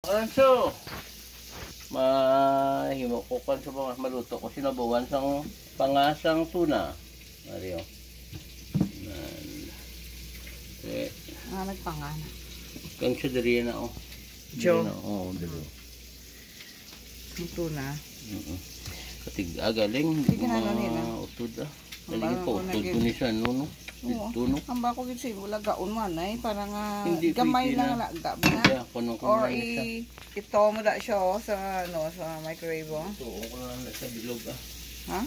Anso, mahimo ko kan sa mga maluto ko sinabuan sang pangasang tuna. Mario. Nagpangana. Kang siya diri na oh. Jo. Oo, diri. Ito na. Katig agaling Hindi ka na nila. Utod ah. Dali po utod ko ni siya no. Oo. Ang bako gid si wala gaon man ay para nga Hindi gamay pwede lang na. laga ba. Kaya kuno ko Or na siya. ito mo da siya sa sa microwave. Ito ko na sa bilog ah. Ha?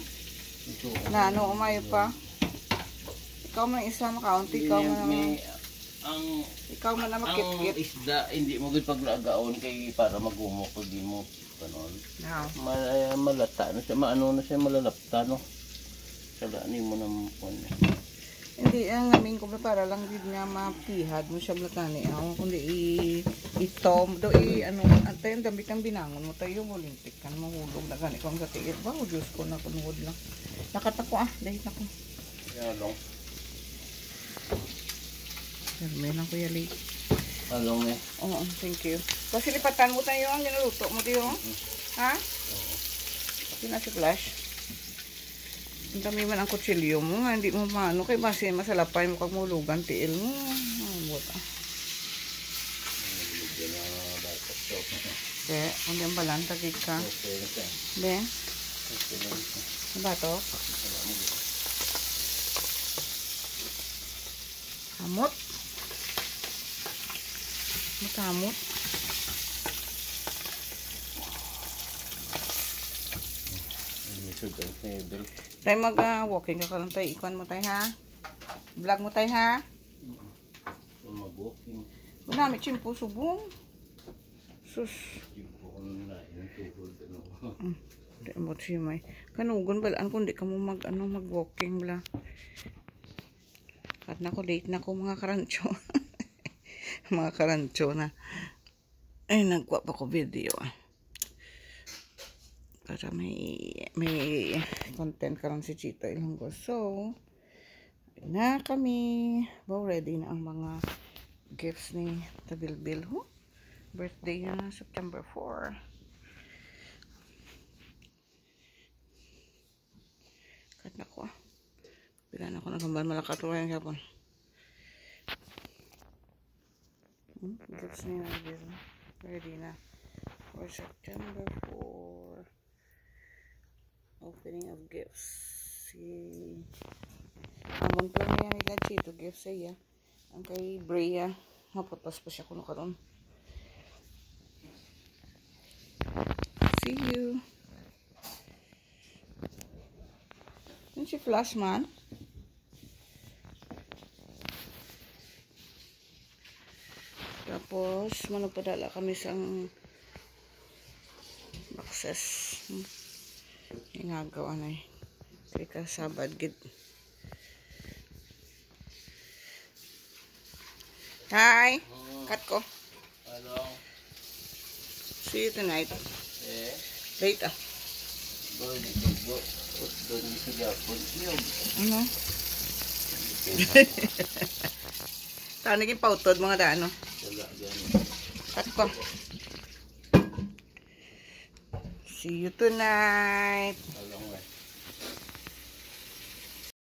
Ito. Na ano umayo pa. Ikaw man isa makaunti ikaw man ang ikaw man na ang makit-kit. isda hindi mo gid paglagaon kay para magumok pag di mo kanon. No. Malata na siya, maano na siya, malalapta no. Salani mo ng pon. Hindi ang namin ko para lang gid nga mapihad mo siya blatani. Ako kundi itom do ano antay ang dami kang binangon mo tayo mo lintik kan mahulog na gani kung sa tiit ba o Diyos ko na kunuod lang. Nakatako dahil nako. Yan long. May lang kuya Lee. Along eh. Oo, thank you. Kasi lipatan mo tayo ang ginuluto mo tayo. Ha? Hindi na si Flash. Ang dami man ang kutsilyo mo nga. Hindi mo maano. Kaya masalapay mo kag mulugan. Tiil mo. Buta. Be, kung di ang balan, tagig ka. Be? Ano ba to? Kamot? Makamot. Tayo mag-walking ka lang tayo. Ikuan mo tayo ha. Vlog mo tayo ha. Mag-walking. Manamit chimpo subong. Sus. Tayo mo siya may. Kanugon balaan kung di ka mo mag-walking bala. Kat na ko late na ko mga karancho. Mga karancho na. Ay, nagwa pa ko video para may content ka lang si Chito Ilonggo. So, na kami. Wow, ready na ang mga gifts ni Tabilbil. Birthday niya na September 4. Kat na ko Pila na ako nagamban malakatuwa yung kapon. Gifts niya na ready na for September 4. Opening of gifts. Amon pa niya ni Chito gifts siya. Ang kay Brea, maputos pa siya kuno karon. See you. Yan si Flash man. Tapos managpadala kami sang boxes. Ingagawa na kay kasabad gid. Hi. Cut ko. Hello. See you tonight. Late ah. Doon sa Japon. Ano? Tahan naging pautod mga daan, no? Cut ko. See you tonight.